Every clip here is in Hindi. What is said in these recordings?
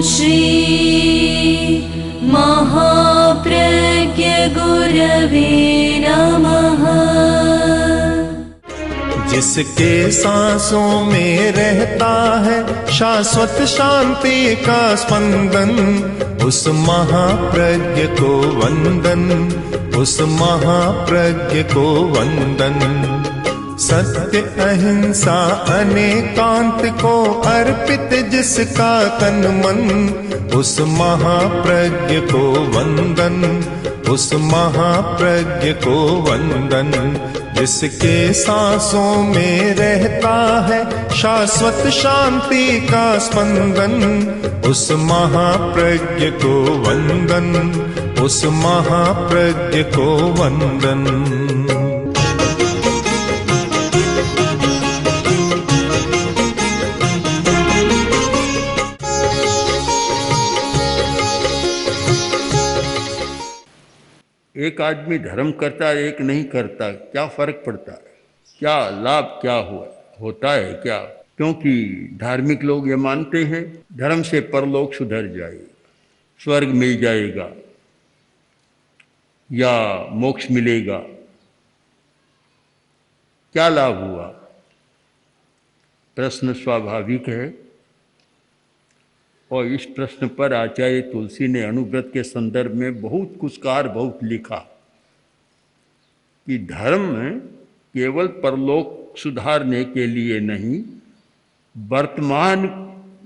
श्री महाप्रज्ञ गुरवे नमः। जिसके सांसों में रहता है शाश्वत शांति का स्पंदन, उस महाप्रज्ञ को वंदन, उस महाप्रज्ञ को वंदन। सत्य अहिंसा अनेकांत को अर्पित जिसका तन मन, उस महाप्रज्ञ को वंदन, उस महाप्रज्ञ को वंदन। जिसके सांसों में रहता है शाश्वत शांति का स्पंदन, उस महाप्रज्ञ को वंदन, उस महाप्रज्ञ को वंदन। एक आदमी धर्म करता है, एक नहीं करता, क्या फर्क पड़ता है? क्या लाभ क्या होता है क्या? क्योंकि धार्मिक लोग ये मानते हैं धर्म से परलोक सुधर जाएगा, स्वर्ग मिल जाएगा या मोक्ष मिलेगा। क्या लाभ हुआ? प्रश्न स्वाभाविक है और इस प्रश्न पर आचार्य तुलसी ने अनुव्रत के संदर्भ में बहुत कुछ कहा, बहुत लिखा कि धर्म केवल परलोक सुधारने के लिए नहीं, वर्तमान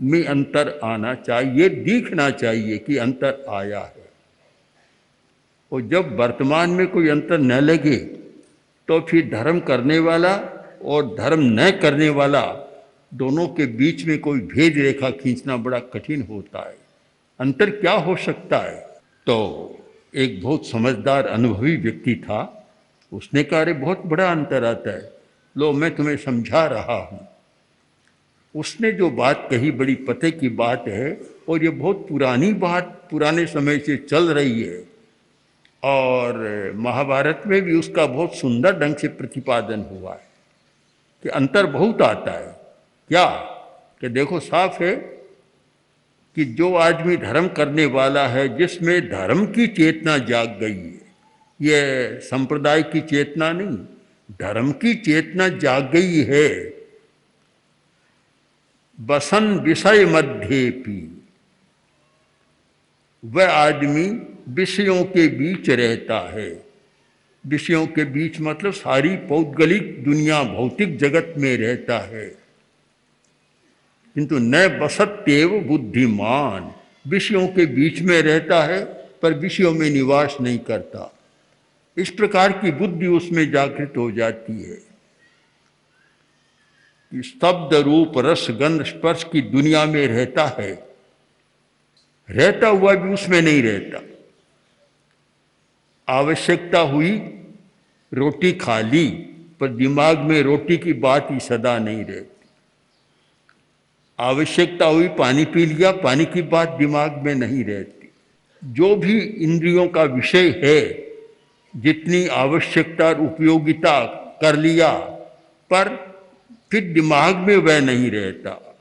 में अंतर आना चाहिए, दिखना चाहिए कि अंतर आया है। और जब वर्तमान में कोई अंतर न लगे तो फिर धर्म करने वाला और धर्म न करने वाला दोनों के बीच में कोई भेद रेखा खींचना बड़ा कठिन होता है। अंतर क्या हो सकता है? तो एक बहुत समझदार अनुभवी व्यक्ति था, उसने कहा अरे बहुत बड़ा अंतर आता है, लो मैं तुम्हें समझा रहा हूँ। उसने जो बात कही बड़ी पते की बात है और ये बहुत पुरानी बात, पुराने समय से चल रही है और महाभारत में भी उसका बहुत सुंदर ढंग से प्रतिपादन हुआ है कि अंतर बहुत आता है। क्या कि देखो साफ है कि जो आदमी धर्म करने वाला है, जिसमें धर्म की चेतना जाग गई है, ये संप्रदाय की चेतना नहीं, धर्म की चेतना जाग गई है, बसन विषय मध्येपि, वह आदमी विषयों के बीच रहता है। विषयों के बीच मतलब सारी पौद्गलिक दुनिया, भौतिक जगत में रहता है, किंतु न बसत्येव बुद्धिमान, विषयों के बीच में रहता है पर विषयों में निवास नहीं करता। इस प्रकार की बुद्धि उसमें जागृत हो जाती है कि शब्द रूप रस गंध स्पर्श की दुनिया में रहता है, रहता हुआ भी उसमें नहीं रहता। आवश्यकता हुई रोटी खा ली पर दिमाग में रोटी की बात ही सदा नहीं रहती। आवश्यकता हुई पानी पी लिया, पानी की बात दिमाग में नहीं रहती। जो भी इंद्रियों का विषय है, जितनी आवश्यकता और उपयोगिता कर लिया पर फिर दिमाग में वह नहीं रहता।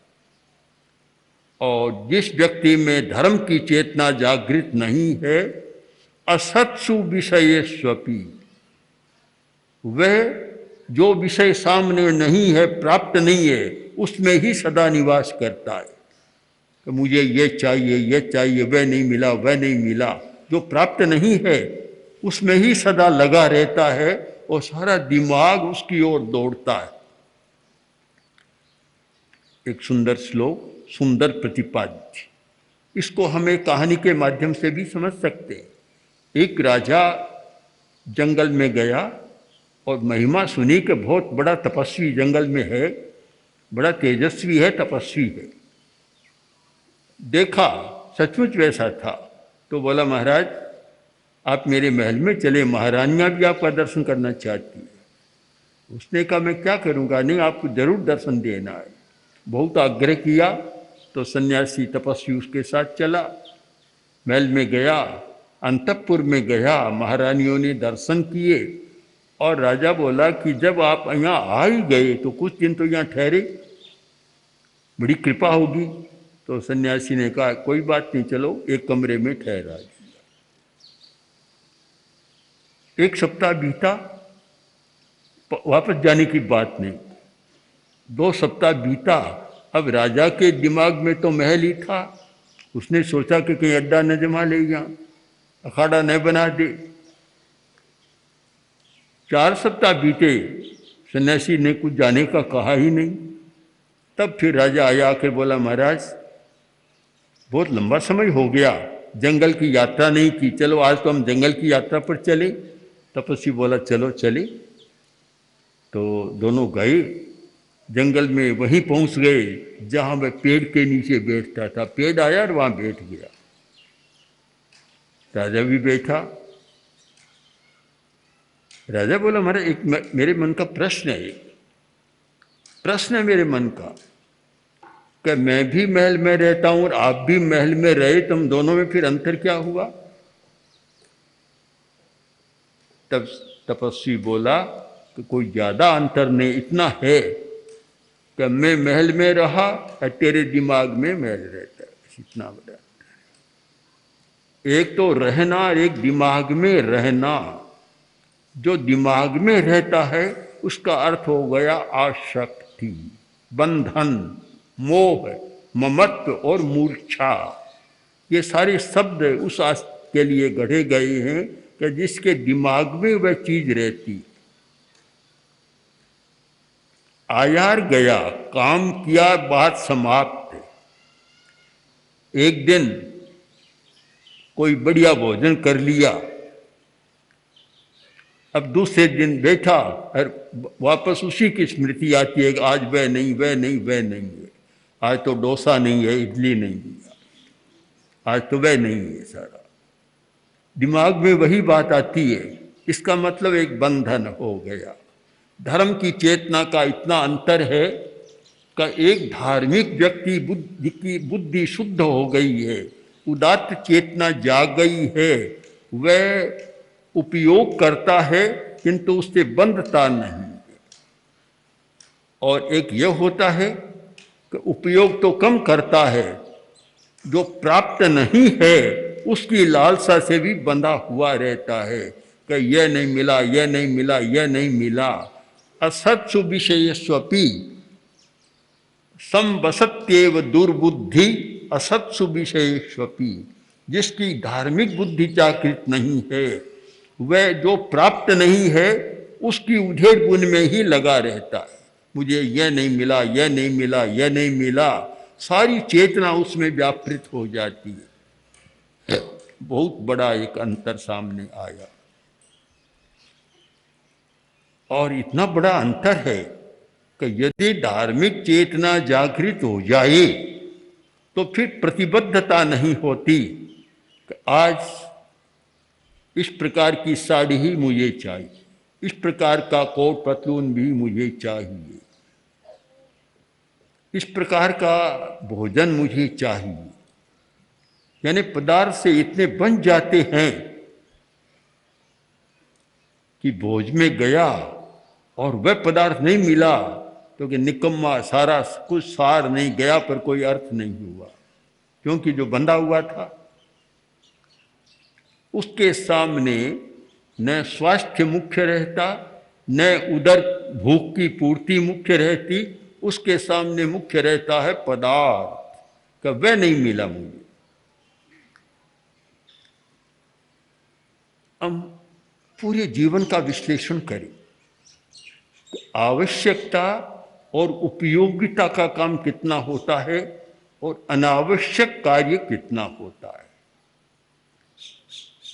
और जिस व्यक्ति में धर्म की चेतना जागृत नहीं है, असत्सु विषयेष्वपि, वह जो विषय सामने नहीं है, प्राप्त नहीं है, उसमें ही सदा निवास करता है कि मुझे ये चाहिए, वह नहीं मिला, वह नहीं मिला। जो प्राप्त नहीं है उसमें ही सदा लगा रहता है और सारा दिमाग उसकी ओर दौड़ता है। एक सुंदर श्लोक, सुंदर प्रतिपाद्य, इसको हमें कहानी के माध्यम से भी समझ सकते हैं। एक राजा जंगल में गया और महिमा सुनी कि बहुत बड़ा तपस्वी जंगल में है, बड़ा तेजस्वी है, तपस्वी है। देखा सचमुच वैसा था तो बोला महाराज आप मेरे महल में चले, महारानियाँ भी आपका दर्शन करना चाहती है। उसने कहा मैं क्या करूँगा, नहीं आपको जरूर दर्शन देना है। बहुत आग्रह किया तो सन्यासी तपस्वी उसके साथ चला, महल में गया, अंतःपुर में गया, महारानियों ने दर्शन किए और राजा बोला कि जब आप यहाँ आ ही गए तो कुछ दिन तो यहाँ ठहरे, बड़ी कृपा होगी। तो सन्यासी ने कहा कोई बात नहीं, चलो एक कमरे में ठहरा दिया। एक सप्ताह बीता, वापस जाने की बात नहीं। 2 सप्ताह बीता। अब राजा के दिमाग में तो महल ही था। उसने सोचा कि कहीं अड्डा न जमा ले, यहाँ अखाड़ा न बना दे। 4 सप्ताह बीते, सन्यासी ने कुछ जाने का कहा ही नहीं। तब फिर राजा आया, आकर बोला महाराज बहुत लंबा समय हो गया, जंगल की यात्रा नहीं की, चलो आज तो हम जंगल की यात्रा पर चले। तपस्वी बोला चलो चले। तो दोनों गए जंगल में, वहीं पहुंच गए जहां मैं पेड़ के नीचे बैठता था। पेड़ आया और वहां बैठ गया। राजा भी बैठा। राजा बोला महाराज एक मेरे मन का प्रश्न है, प्रश्न है मेरे मन का कि मैं भी महल में रहता हूं और आप भी महल में रहे, तुम दोनों में फिर अंतर क्या हुआ? तब तपस्वी बोला कि कोई ज्यादा अंतर नहीं, इतना है कि मैं महल में रहा और तेरे दिमाग में महल रहता है, इतना बड़ा। एक तो रहना और एक दिमाग में रहना। जो दिमाग में रहता है उसका अर्थ हो गया आसक्ति, बंधन, मोह, ममत्व और मूर्छा। ये सारे शब्द उस के लिए गढ़े गए हैं कि जिसके दिमाग में वह चीज रहती। आयार गया, काम किया, बात समाप्त। एक दिन कोई बढ़िया भोजन कर लिया, अब दूसरे दिन बैठा और वापस उसी की स्मृति आती है कि आज वह नहीं, वह नहीं, वह नहीं है। आज तो डोसा नहीं है, इडली नहीं है, आज तो वह नहीं है। सारा दिमाग में वही बात आती है। इसका मतलब एक बंधन हो गया। धर्म की चेतना का इतना अंतर है कि एक धार्मिक व्यक्ति की बुद्धि शुद्ध हो गई है, उदात्त चेतना जाग गई है, वह उपयोग करता है किंतु उससे बंधता नहीं। और एक यह होता है कि उपयोग तो कम करता है, जो प्राप्त नहीं है उसकी लालसा से भी बंधा हुआ रहता है कि यह नहीं मिला, यह नहीं मिला, यह नहीं मिला। असत्सु विषयस्वपि संवसत्येव दुर्बुद्धि असत्सु विषयस्वपि। जिसकी धार्मिक बुद्धि जागृत नहीं है, वह जो प्राप्त नहीं है उसकी उधेड़ बुन में ही लगा रहता है। मुझे यह नहीं मिला, यह नहीं मिला, यह नहीं मिला। सारी चेतना उसमें व्यापृत हो जाती है। बहुत बड़ा एक अंतर सामने आया। और इतना बड़ा अंतर है कि यदि धार्मिक चेतना जागृत हो जाए तो फिर प्रतिबद्धता नहीं होती कि आज इस प्रकार की साड़ी ही मुझे चाहिए, इस प्रकार का कोट पतलून भी मुझे चाहिए, इस प्रकार का भोजन मुझे चाहिए। यानी पदार्थ से इतने बन जाते हैं कि भोज में गया और वह पदार्थ नहीं मिला तो कि निकम्मा, सारा कुछ सार नहीं, गया पर कोई अर्थ नहीं हुआ, क्योंकि जो बंधा हुआ था उसके सामने न स्वास्थ्य मुख्य रहता, न उदर भूख की पूर्ति मुख्य रहती। उसके सामने मुख्य रहता है पदार्थ का, वह नहीं मिला मुझे। हम पूरे जीवन का विश्लेषण करें, आवश्यकता और उपयोगिता का काम कितना होता है और अनावश्यक कार्य कितना होता है।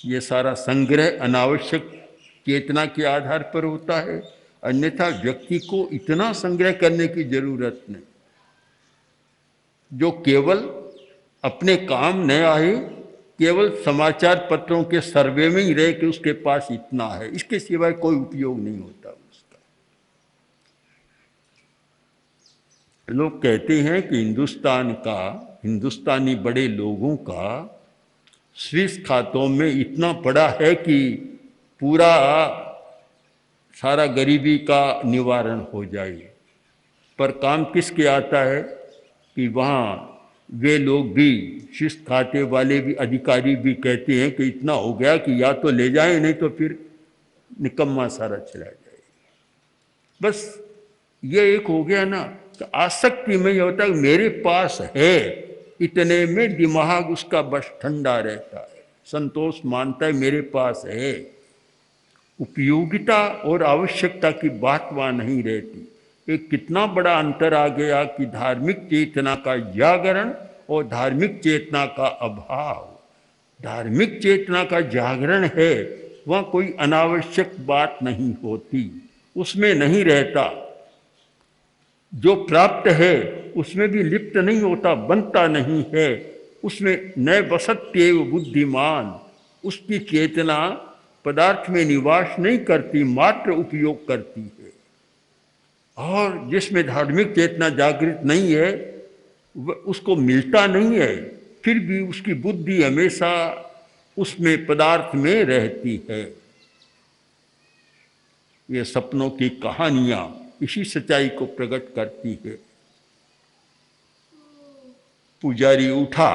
ये सारा संग्रह अनावश्यक चेतना के आधार पर होता है, अन्यथा व्यक्ति को इतना संग्रह करने की जरूरत नहीं। जो केवल अपने काम न आए, केवल समाचार पत्रों के सर्वे में ही रहे कि उसके पास इतना है, इसके सिवाय कोई उपयोग नहीं होता उसका। लोग कहते हैं कि हिंदुस्तानी बड़े लोगों का स्विस खातों में इतना पड़ा है कि पूरा सारा गरीबी का निवारण हो जाए। पर काम किसके आता है कि वहाँ वे लोग भी, शिस्त खाते वाले भी, अधिकारी भी कहते हैं कि इतना हो गया कि या तो ले जाएं, नहीं तो फिर निकम्मा सारा चला जाएगा। बस ये एक हो गया ना। तो आसक्ति में ये होता है कि मेरे पास है, इतने में दिमाग उसका बस ठंडा रहता है, संतोष मानता है मेरे पास है। उपयोगिता और आवश्यकता की बात वहाँ नहीं रहती। एक कितना बड़ा अंतर आ गया कि धार्मिक चेतना का जागरण और धार्मिक चेतना का अभाव। धार्मिक चेतना का जागरण है, वहाँ कोई अनावश्यक बात नहीं होती, उसमें नहीं रहता। जो प्राप्त है उसमें भी लिप्त नहीं होता, बनता नहीं है उसमें। न बसत्येव बुद्धिमान, उसकी चेतना पदार्थ में निवास नहीं करती, मात्र उपयोग करती है। और जिसमें धार्मिक चेतना जागृत नहीं है उसको मिलता नहीं है, फिर भी उसकी बुद्धि हमेशा उसमें पदार्थ में रहती है। ये सपनों की कहानियां इसी सच्चाई को प्रकट करती है। पुजारी उठा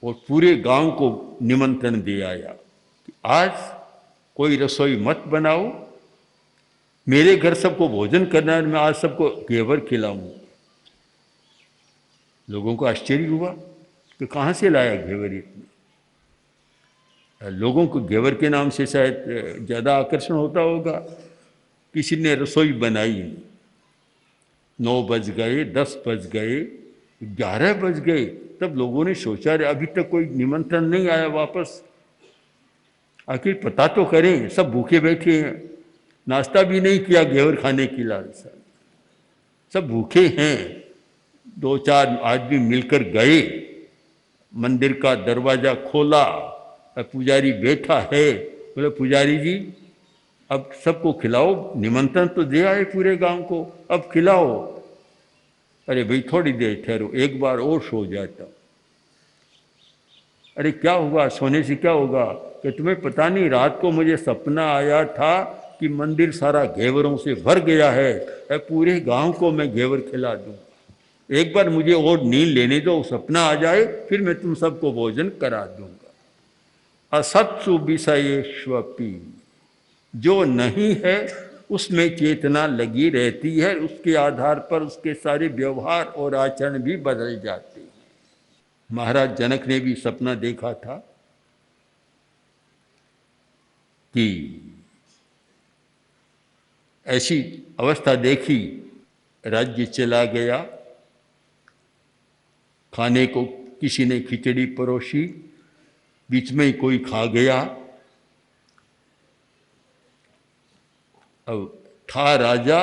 और पूरे गांव को निमंत्रण दे आया कि आज कोई रसोई मत बनाओ, मेरे घर सबको भोजन करना है, मैं आज सबको घेवर खिलाऊंगा। लोगों को आश्चर्य हुआ कि कहाँ से लाया घेवर इतना। लोगों को घेवर के नाम से शायद ज़्यादा आकर्षण होता होगा। किसी ने रसोई बनाई, 9 बज गए, 10 बज गए, 11 बज गए, तब लोगों ने सोचा रे अभी तक कोई निमंत्रण नहीं आया वापस, आखिर पता तो करें। सब भूखे बैठे हैं, नाश्ता भी नहीं किया घेवर खाने की लालसा, सब भूखे हैं। 2-4 आदमी मिलकर गए, मंदिर का दरवाजा खोला, पुजारी बैठा है। बोले पुजारी जी अब सबको खिलाओ, निमंत्रण तो दे आए पूरे गांव को, अब खिलाओ। अरे भाई थोड़ी देर ठहरो, एक बार और सो जाता। अरे क्या हुआ, सोने से क्या होगा? कि तुम्हें पता नहीं, रात को मुझे सपना आया था कि मंदिर सारा घेवरों से भर गया है, पूरे गांव को मैं घेवर खिला दूँ। एक बार मुझे और नींद लेने दो, सपना आ जाए, फिर मैं तुम सबको भोजन करा दूंगा। असत्सु विषयेष्वपि, जो नहीं है उसमें चेतना लगी रहती है, उसके आधार पर उसके सारे व्यवहार और आचरण भी बदल जाते हैं। महाराज जनक ने भी सपना देखा था कि ऐसी अवस्था देखी, राज्य चला गया, खाने को किसी ने खिचड़ी परोसी, बीच में ही कोई खा गया। अब था राजा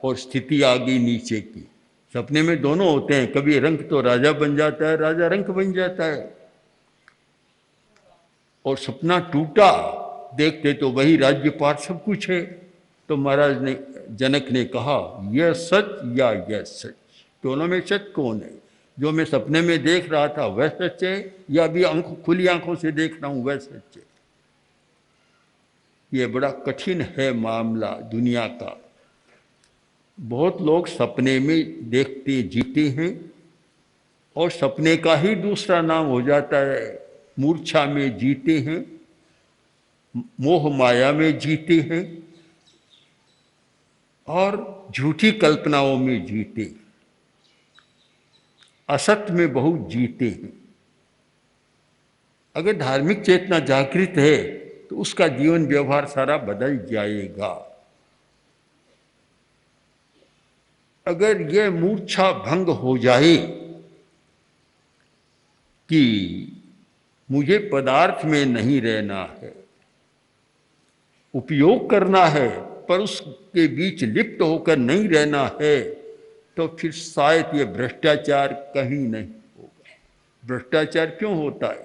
और स्थिति आ गई नीचे की। सपने में दोनों होते हैं, कभी रंक तो राजा बन जाता है, राजा रंक बन जाता है। और सपना टूटा, देखते तो वही राज्यपाट सब कुछ है। तो महाराज ने, जनक ने कहा यह सच या यह सच, दोनों में सच कौन है? जो मैं सपने में देख रहा था वह सच है, या अभी खुली आंखों से देख रहा हूं वह सच है? ये बड़ा कठिन है मामला दुनिया का। बहुत लोग सपने में देखते जीते हैं और सपने का ही दूसरा नाम हो जाता है, मूर्छा में जीते हैं, मोह माया में जीते हैं और झूठी कल्पनाओं में जीते हैं, असत्य में बहुत जीते हैं। अगर धार्मिक चेतना जागृत है तो उसका जीवन व्यवहार सारा बदल जाएगा। अगर यह मूर्छा भंग हो जाए कि मुझे पदार्थ में नहीं रहना है, उपयोग करना है पर उसके बीच लिप्त होकर नहीं रहना है, तो फिर शायद ये भ्रष्टाचार कहीं नहीं होगा। भ्रष्टाचार क्यों होता है?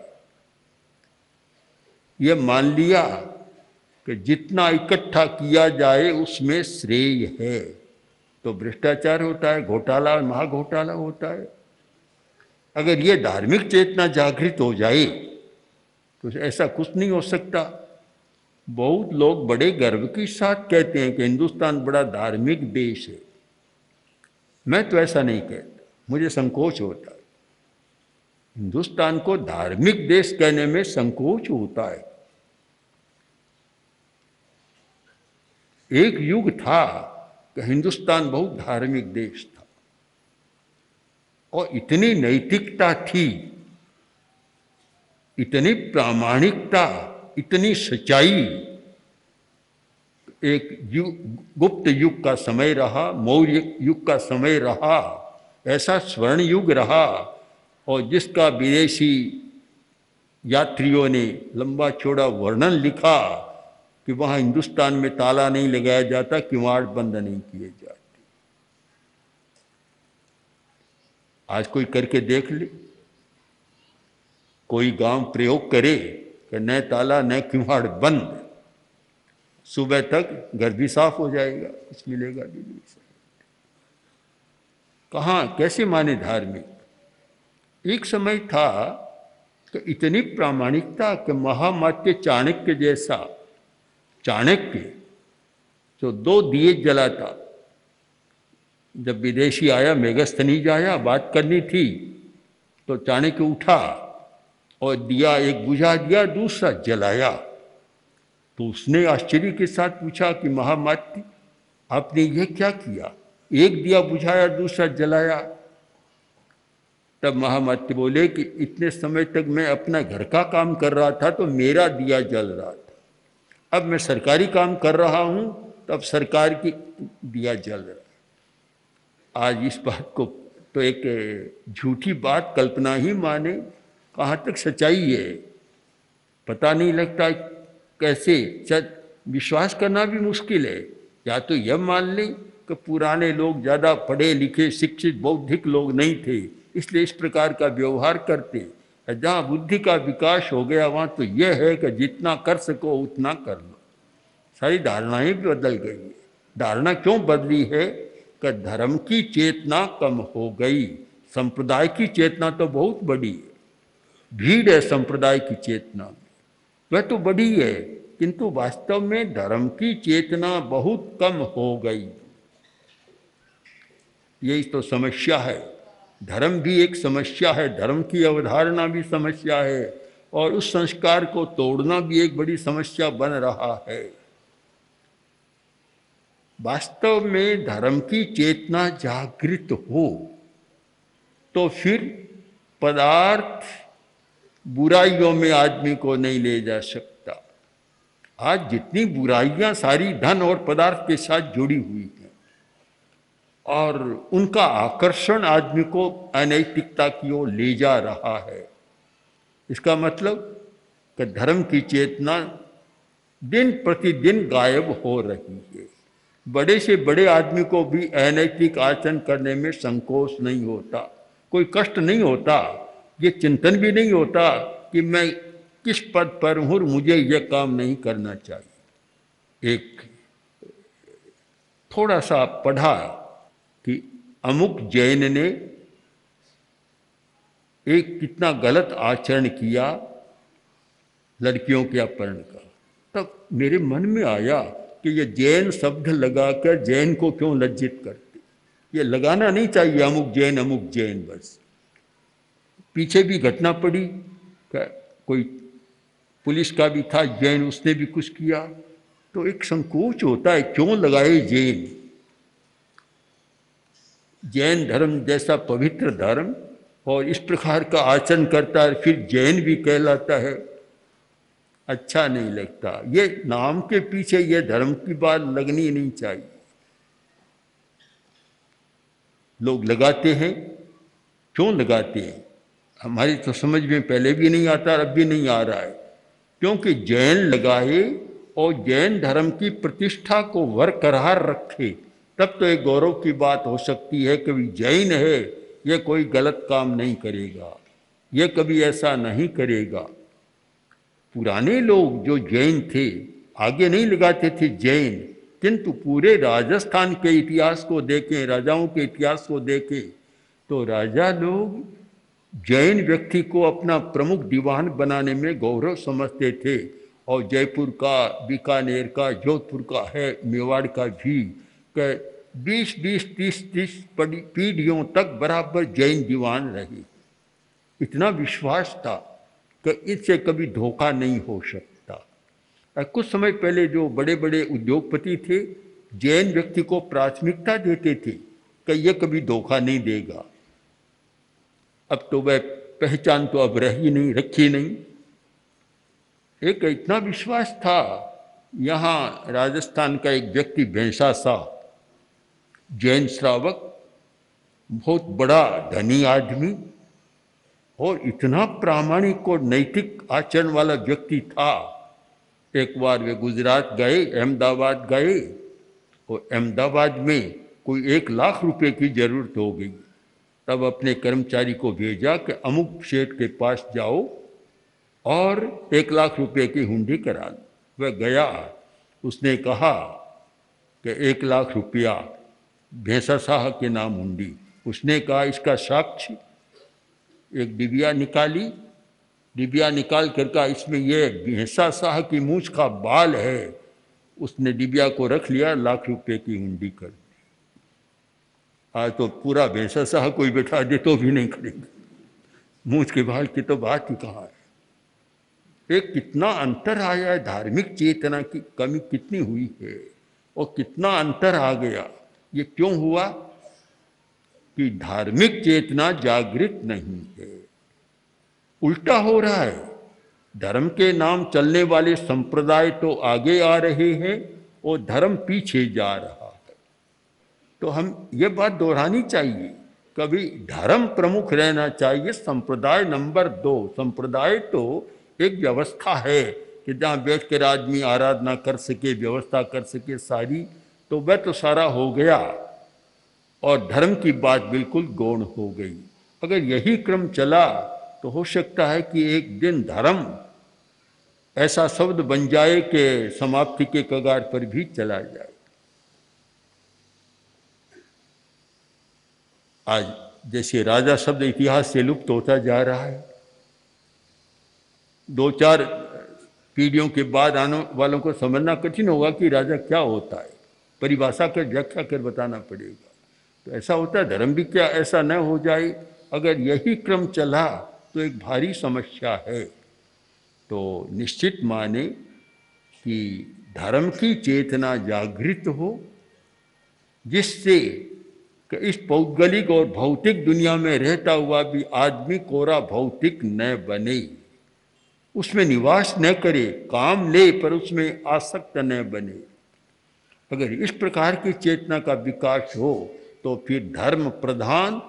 ये मान लिया कि जितना इकट्ठा किया जाए उसमें श्रेय है, तो भ्रष्टाचार होता है, घोटाला, महाघोटाला होता है। अगर ये धार्मिक चेतना जागृत हो जाए तो ऐसा कुछ नहीं हो सकता। बहुत लोग बड़े गर्व के साथ कहते हैं कि हिंदुस्तान बड़ा धार्मिक देश है। मैं तो ऐसा नहीं कहता, मुझे संकोच होता है। हिंदुस्तान को धार्मिक देश कहने में संकोच होता है। एक युग था कि हिंदुस्तान बहुत धार्मिक देश था और इतनी नैतिकता थी, इतनी प्रामाणिकता, इतनी सच्चाई। एक गुप्त युग का समय रहा, मौर्य युग का समय रहा, ऐसा स्वर्ण युग रहा और जिसका विदेशी यात्रियों ने लंबा चौड़ा वर्णन लिखा कि वहाँ हिंदुस्तान में ताला नहीं लगाया जाता, किवाड़ बंद नहीं किए जाते। आज कोई करके देख ले, कोई गांव प्रयोग करे कि न ताला न किवाड़ बंद, सुबह तक घर भी साफ हो जाएगा, कुछ मिलेगा भी नहीं। कहाँ कैसे माने धार्मिक? एक समय था कि इतनी प्रामाणिकता कि महामात्य चाणक्य जैसा चाणक्य जो 2 दिए जलाता, जब विदेशी आया, मेघस्थनीज आया, बात करनी थी तो चाणक्य उठा और दिया एक बुझा दिया, दूसरा जलाया। तो उसने आश्चर्य के साथ पूछा कि महामात्य आपने ये क्या किया? एक दिया बुझाया, दूसरा जलाया। तब महामात्य बोले कि इतने समय तक मैं अपना घर का काम कर रहा था तो मेरा दिया जल रहा था, अब मैं सरकारी काम कर रहा हूं तब सरकार की दिया जल रहा है। आज इस बात को तो एक झूठी बात, कल्पना ही माने, कहाँ तक सच्चाई है पता नहीं लगता। कैसे विश्वास करना भी मुश्किल है। या तो यह मान लें कि पुराने लोग ज़्यादा पढ़े लिखे शिक्षित बौद्धिक लोग नहीं थे, इसलिए इस प्रकार का व्यवहार करते। जहाँ बुद्धि का विकास हो गया वहाँ तो यह है कि जितना कर सको उतना कर लो। सारी धारणाएं भी बदल गई है। धारणा क्यों बदली है कि धर्म की चेतना कम हो गई, संप्रदाय की चेतना तो बहुत बड़ी है। भीड़ है संप्रदाय की चेतना में, वह तो बड़ी है, किंतु वास्तव में धर्म की चेतना बहुत कम हो गई। यही तो समस्या है। धर्म भी एक समस्या है, धर्म की अवधारणा भी समस्या है और उस संस्कार को तोड़ना भी एक बड़ी समस्या बन रहा है। वास्तव में धर्म की चेतना जागृत हो तो फिर पदार्थ बुराइयों में आदमी को नहीं ले जा सकता। आज जितनी बुराइयां सारी धन और पदार्थ के साथ जुड़ी हुई हैं और उनका आकर्षण आदमी को अनैतिकता की ओर ले जा रहा है। इसका मतलब कि धर्म की चेतना दिन प्रतिदिन गायब हो रही है। बड़े से बड़े आदमी को भी अनैतिक आचरण करने में संकोच नहीं होता, कोई कष्ट नहीं होता, ये चिंतन भी नहीं होता कि मैं किस पद पर हूँ, मुझे यह काम नहीं करना चाहिए। एक थोड़ा सा पढ़ा कि अमुक जैन ने एक कितना गलत आचरण किया लड़कियों के अपहरण का, तब मेरे मन में आया कि ये जैन शब्द लगाकर जैन को क्यों लज्जित करते। ये लगाना नहीं चाहिए अमुक जैन बस। पीछे भी घटना पड़ी, कोई पुलिस का भी था जैन, उसने भी कुछ किया, तो एक संकोच होता है क्यों लगाए जैन। जैन धर्म जैसा पवित्र धर्म और इस प्रकार का आचरण करता है फिर जैन भी कहलाता है, अच्छा नहीं लगता। ये नाम के पीछे ये धर्म की बात लगनी नहीं चाहिए। लोग लगाते हैं, क्यों लगाते हैं हमारी तो समझ में पहले भी नहीं आता, अब भी नहीं आ रहा है। क्योंकि जैन लगाए और जैन धर्म की प्रतिष्ठा को बरकरार रखे, तब तो एक गौरव की बात हो सकती है कि जैन है, ये कोई गलत काम नहीं करेगा, ये कभी ऐसा नहीं करेगा। पुराने लोग जो जैन थे आगे नहीं लगाते थे जैन, किंतु पूरे राजस्थान के इतिहास को देखें, राजाओं के इतिहास को देखें तो राजा लोग जैन व्यक्ति को अपना प्रमुख दीवान बनाने में गौरव समझते थे। और जयपुर का, बीकानेर का, जोधपुर का है, मेवाड़ का भी 20-20, 30-30 पीढ़ियों तक बराबर जैन दीवान रहे। इतना विश्वास था कि इससे कभी धोखा नहीं हो सकता। कुछ समय पहले जो बड़े बड़े उद्योगपति थे, जैन व्यक्ति को प्राथमिकता देते थे कि यह कभी धोखा नहीं देगा। अब तो वह पहचान तो अब रखी नहीं। एक इतना विश्वास था। यहाँ राजस्थान का एक व्यक्ति भैंसा शाह, जैन श्रावक, बहुत बड़ा धनी आदमी और इतना प्रामाणिक और नैतिक आचरण वाला व्यक्ति था। एक बार वे गुजरात गए, अहमदाबाद गए, और अहमदाबाद में कोई 1 लाख रुपए की जरूरत हो गई। तब अपने कर्मचारी को भेजा कि अमुक सेठ के पास जाओ और 1 लाख रुपए की हुंडी करा दो। वह गया, उसने कहा कि 1 लाख रुपया भैंसा शाह के नाम हुंडी। उसने कहा इसका साक्ष्य, एक डिबिया निकाली, डिबिया निकाल कर कहा इसमें यह भैंसा शाह की मूछ का बाल है। उसने डिबिया को रख लिया, 1 लाख रुपए की हुंडी कर दी। आज तो पूरा भैंसा शाह कोई बैठा दे तो भी नहीं करेंगे, मूछ के बाल की तो बात ही कहाँ है। एक कितना अंतर आया है, धार्मिक चेतना की कमी कितनी हुई है और कितना अंतर आ गया। ये क्यों हुआ कि धार्मिक चेतना जागृत नहीं है। उल्टा हो रहा है, धर्म के नाम चलने वाले संप्रदाय तो आगे आ रहे हैं और धर्म पीछे जा रहा है। तो हम ये बात दोहरानी चाहिए, कभी धर्म प्रमुख रहना चाहिए, संप्रदाय नंबर 2। संप्रदाय तो एक व्यवस्था है कि जहाँ बैठ कर आदमी आराधना कर सके, व्यवस्था कर सके सारी, तो वह तो सारा हो गया और धर्म की बात बिल्कुल गौण हो गई। अगर यही क्रम चला तो हो सकता है कि एक दिन धर्म ऐसा शब्द बन जाए कि समाप्ति के कगार पर भी चला जाए। आज जैसे राजा शब्द इतिहास से लुप्त होता जा रहा है, 2-4 पीढ़ियों के बाद आने वालों को समझना कठिन होगा कि राजा क्या होता है, परिभाषा कर व्याख्या कर बताना पड़ेगा। तो ऐसा होता है, धर्म भी क्या ऐसा न हो जाए। अगर यही क्रम चला तो एक भारी समस्या है। तो निश्चित माने कि धर्म की चेतना जागृत हो, जिससे कि इस पौद्गलिक और भौतिक दुनिया में रहता हुआ भी आदमी कोरा भौतिक न बने, उसमें निवास न करे, काम ले पर उसमें आसक्त न बने। अगर इस प्रकार की चेतना का विकास हो तो फिर धर्म प्रधान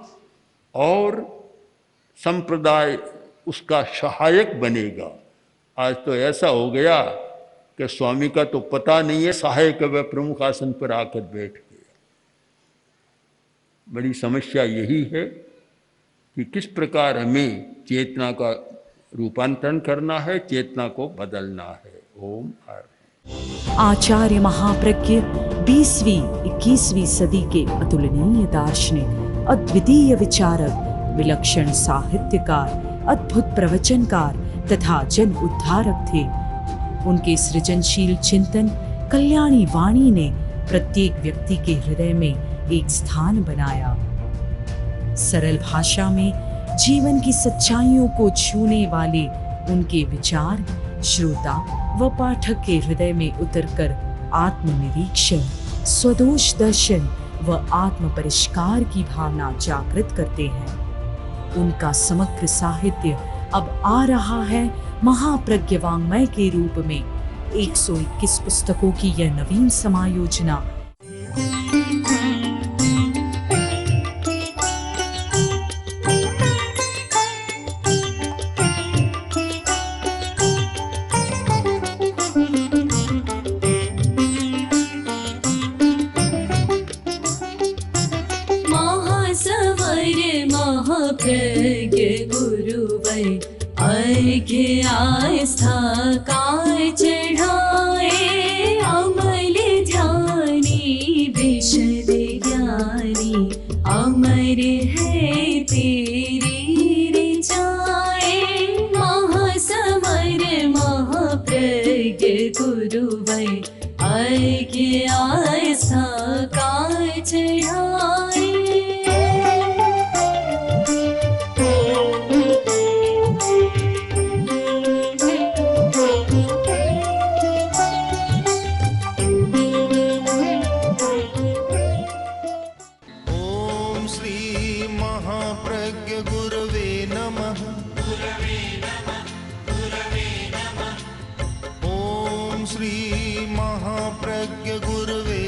और संप्रदाय उसका सहायक बनेगा। आज तो ऐसा हो गया कि स्वामी का तो पता नहीं है, सहायक वह प्रमुख आसन पर आकर बैठ गया। बड़ी समस्या यही है कि किस प्रकार हमें चेतना का रूपांतरण करना है, चेतना को बदलना है। ओम हर। आचार्य महाप्रज्ञ 20वीं 21वीं सदी के अतुलनीय दार्शनिक, अद्वितीय विचारक, विलक्षण साहित्यकार, अद्भुत प्रवचनकार तथा जन उद्धारक थे। उनके सृजनशील चिंतन कल्याणी वाणी ने प्रत्येक व्यक्ति के हृदय में एक स्थान बनाया। सरल भाषा में जीवन की सच्चाइयों को छूने वाले उनके विचार श्रोता व पाठक के हृदय में उतरकर आत्मनिरीक्षण, स्वदोष दर्शन व आत्म परिष्कार की भावना जागृत करते हैं। उनका समग्र साहित्य अब आ रहा है महाप्रज्ञ वाङ्मय के रूप में। 121 पुस्तकों की यह नवीन समायोजना महाप्रज्ञ गुरुवै अर्घ्य आस्था काय चढ़ाए, अमल ध्यानी विशद ज्ञानी, अमर है तेरी ऋचाए। महासमर महाप्रज्ञ गुरुवै अर्घ्य आस्था काय चढ़ाए। महाप्रज्ञ गुरवे नमः। ओम श्री महाप्रज्ञ गुरवे